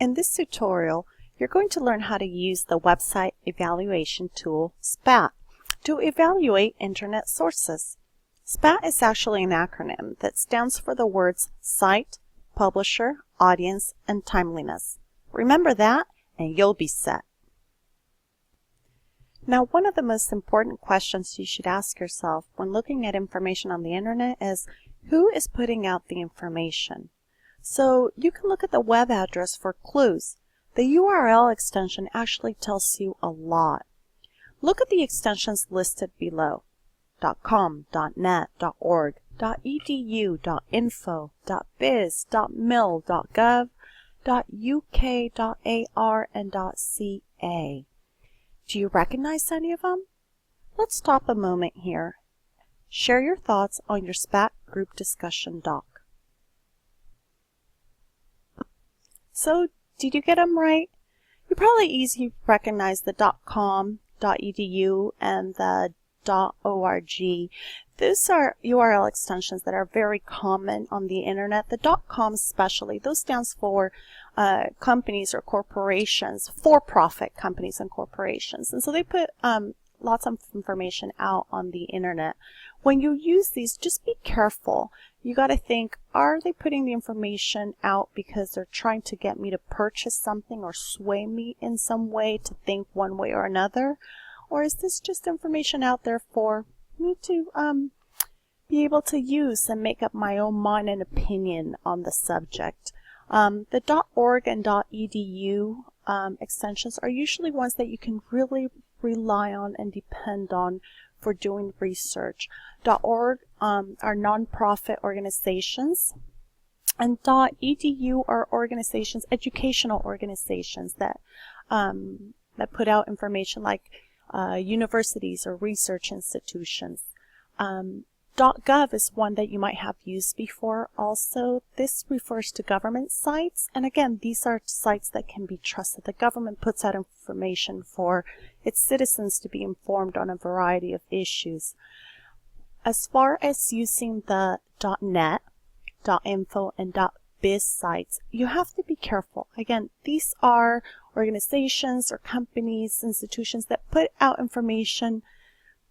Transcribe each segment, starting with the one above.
In this tutorial, you're going to learn how to use the website evaluation tool, SPAT, to evaluate internet sources. SPAT is actually an acronym that stands for the words site, publisher, audience, and timeliness. Remember that, and you'll be set. Now, one of the most important questions you should ask yourself when looking at information on the internet is, who is putting out the information? So you can look at the web address for clues. The URL extension actually tells you a lot. Look at the extensions listed below: .com, .net, .org, .edu, .info, .biz, .mil, .gov, .uk, .ar, and .ca. Do you recognize any of them? Let's stop a moment here. Share your thoughts on your SPAT group discussion doc. So, did you get them right? You probably easily recognize the .com, .edu, and the .org. Those are URL extensions that are very common on the internet. The .com especially, those stands for companies or corporations, for-profit companies and corporations. And so they put lots of information out on the internet. When you use these, just be careful. You got to think, are they putting the information out because they're trying to get me to purchase something or sway me in some way to think one way or another? Or is this just information out there for me to be able to use and make up my own mind and opinion on the subject? The .org and .edu extensions are usually ones that you can really rely on and depend on for doing research. .org are nonprofit organizations, and .edu are organizations, educational organizations that that put out information like universities or research institutions. .gov is one that you might have used before also. This refers to government sites, and again, these are sites that can be trusted. The government puts out information for its citizens to be informed on a variety of issues. As far as using the .net, .info, and .biz sites, you have to be careful. Again, these are organizations or companies, institutions that put out information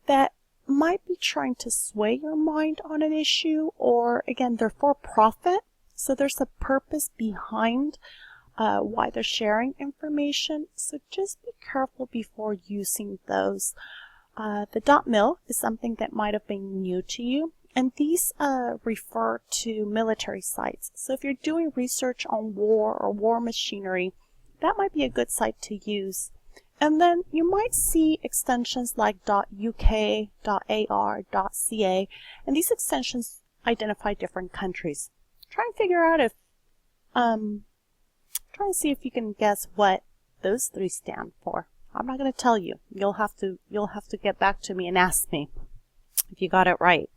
that might be trying to sway your mind on an issue, or again, they're for profit, so there's a purpose behind why they're sharing information. So just be careful before using those. The .mil is something that might have been new to you, and these refer to military sites. So if you're doing research on war or war machinery, that might be a good site to use. And then you might see extensions like .uk, .ar, .ca, and these extensions identify different countries. Try and figure out if, try and see if you can guess what those three stand for. I'm not going to tell you. You'll have to get back to me and ask me if you got it right.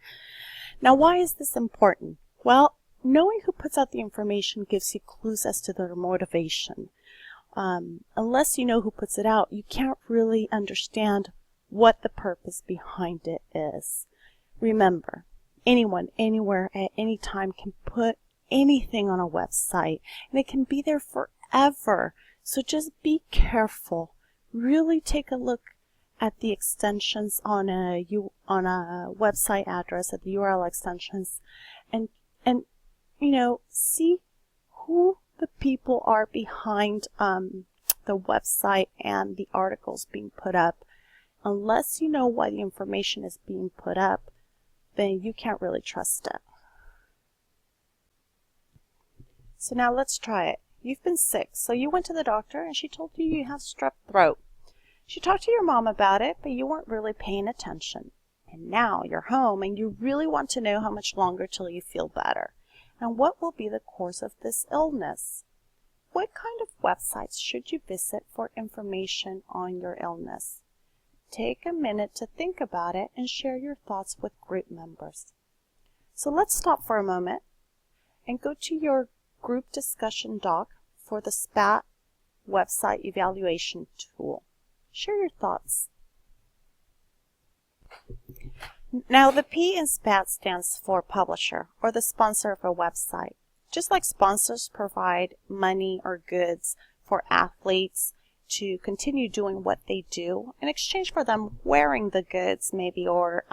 Now, why is this important? Well, knowing who puts out the information gives you clues as to their motivation. Unless you know who puts it out, you can't really understand what the purpose behind it is. Remember, anyone, anywhere, at any time can put anything on a website, and it can be there forever. So just be careful. Really take a look at the extensions on a website address, at the URL extensions, and you know, see who the people are behind the website and the articles being put up. Unless you know why the information is being put up, then you can't really trust it. So now let's try it. You've been sick, so you went to the doctor and she told you you have strep throat. She talked to your mom about it, but you weren't really paying attention. And now you're home and you really want to know how much longer till you feel better. And what will be the course of this illness? What kind of websites should you visit for information on your illness? Take a minute to think about it and share your thoughts with group members. So let's stop for a moment and go to your group discussion doc for the SPAT website evaluation tool. Share your thoughts. Now, the P in SPAT stands for publisher, or the sponsor of a website. Just like sponsors provide money or goods for athletes to continue doing what they do in exchange for them wearing the goods maybe, or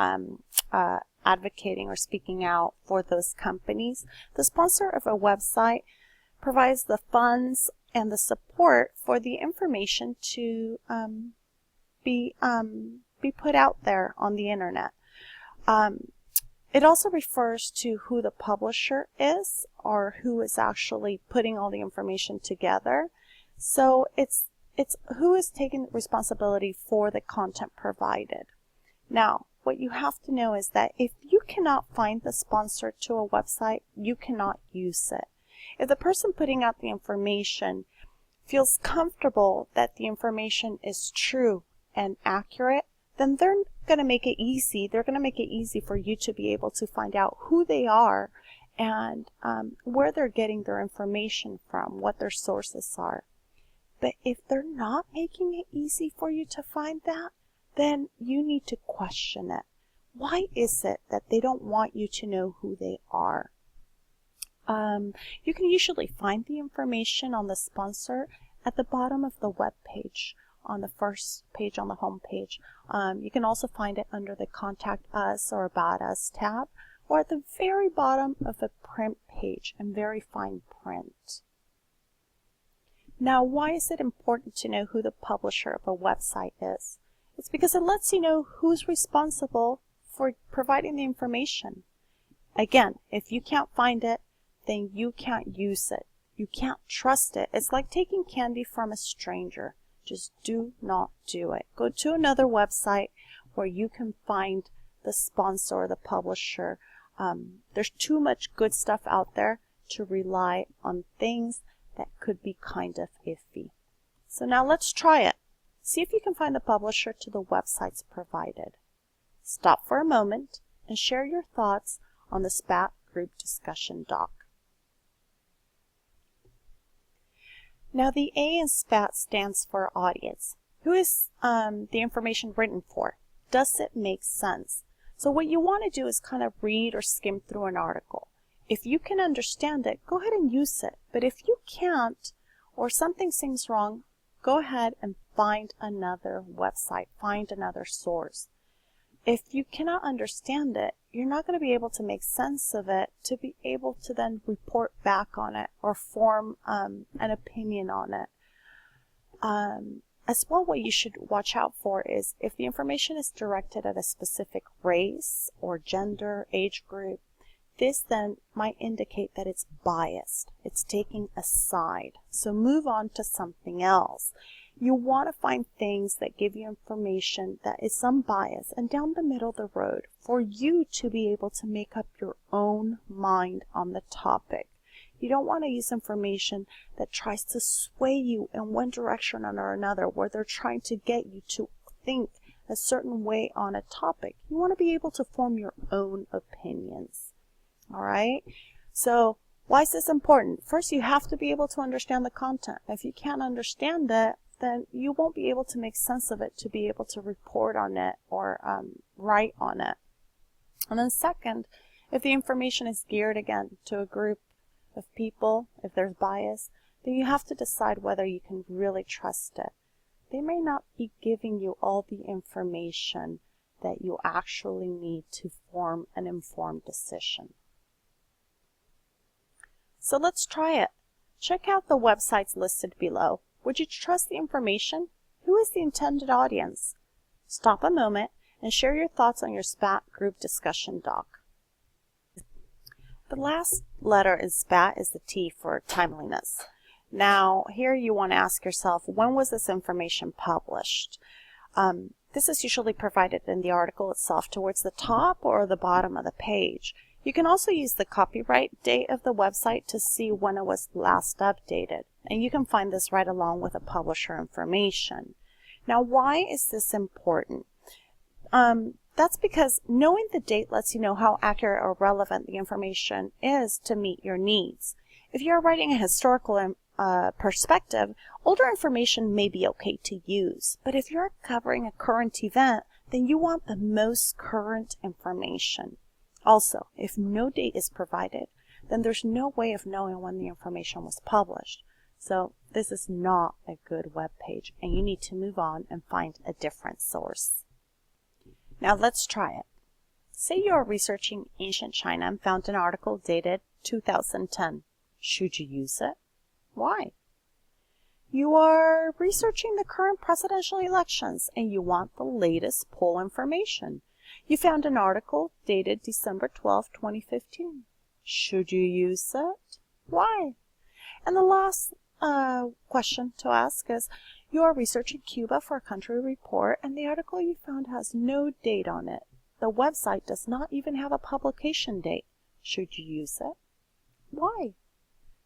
advocating or speaking out for those companies, the sponsor of a website provides the funds and the support for the information to be put out there on the internet. It also refers to who the publisher is, or who is actually putting all the information together. So it's who is taking responsibility for the content provided. Now, what you have to know is that if you cannot find the sponsor to a website, you cannot use it. If the person putting out the information feels comfortable that the information is true and accurate, then they're going to make it easy. They're going to make it easy for you to be able to find out who they are and where they're getting their information from, what their sources are. But if they're not making it easy for you to find that, then you need to question it. Why is it that they don't want you to know who they are? You can usually find the information on the sponsor at the bottom of the web page, on the first page on the home page. You can also find it under the Contact Us or About Us tab, or at the very bottom of the print page in very fine print. Now, why is it important to know who the publisher of a website is? It's because it lets you know who's responsible for providing the information. Again, if you can't find it, then you can't use it. You can't trust it. It's like taking candy from a stranger. Just do not do it. Go to another website where you can find the sponsor or the publisher. There's too much good stuff out there to rely on things that could be kind of iffy. So now let's try it. See if you can find the publisher to the websites provided. Stop for a moment and share your thoughts on the SPAT group discussion doc. Now the A in SPAT stands for audience. Who is the information written for? Does it make sense? So what you want to do is kind of read or skim through an article. If you can understand it, go ahead and use it. But if you can't, or something seems wrong, go ahead and find another website, find another source. If you cannot understand it, you're not going to be able to make sense of it to be able to then report back on it or form an opinion on it. As well, what you should watch out for is if the information is directed at a specific race or gender, age group, this then might indicate that it's biased. It's taking a side. So move on to something else. You want to find things that give you information that is unbiased and down the middle of the road for you to be able to make up your own mind on the topic. You don't want to use information that tries to sway you in one direction or another, where they're trying to get you to think a certain way on a topic. You want to be able to form your own opinions. All right? So why is this important? First, you have to be able to understand the content. If you can't understand it, then you won't be able to make sense of it to be able to report on it or write on it. And then second, if the information is geared again to a group of people, if there's bias, then you have to decide whether you can really trust it. They may not be giving you all the information that you actually need to form an informed decision. So let's try it. Check out the websites listed below. Would you trust the information? Who is the intended audience? Stop a moment and share your thoughts on your SPAT group discussion doc. The last letter in SPAT is the T for timeliness. Now, here you want to ask yourself, when was this information published? This is usually provided in the article itself towards the top or the bottom of the page. You can also use the copyright date of the website to see when it was last updated. And you can find this right along with the publisher information. Now, why is this important? That's because knowing the date lets you know how accurate or relevant the information is to meet your needs. If you're writing a historical perspective, older information may be okay to use. But if you're covering a current event, then you want the most current information. Also, if no date is provided, then there's no way of knowing when the information was published. So this is not a good web page, and you need to move on and find a different source. Now let's try it. Say you are researching ancient China and found an article dated 2010. Should you use it? Why? You are researching the current presidential elections and you want the latest poll information. You found an article dated December 12, 2015. Should you use it? Why? And the last question to ask is, you are researching Cuba for a country report and the article you found has no date on it. The website does not even have a publication date. Should you use it? Why?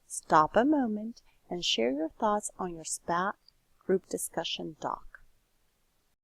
Stop a moment and share your thoughts on your SPAT group discussion doc.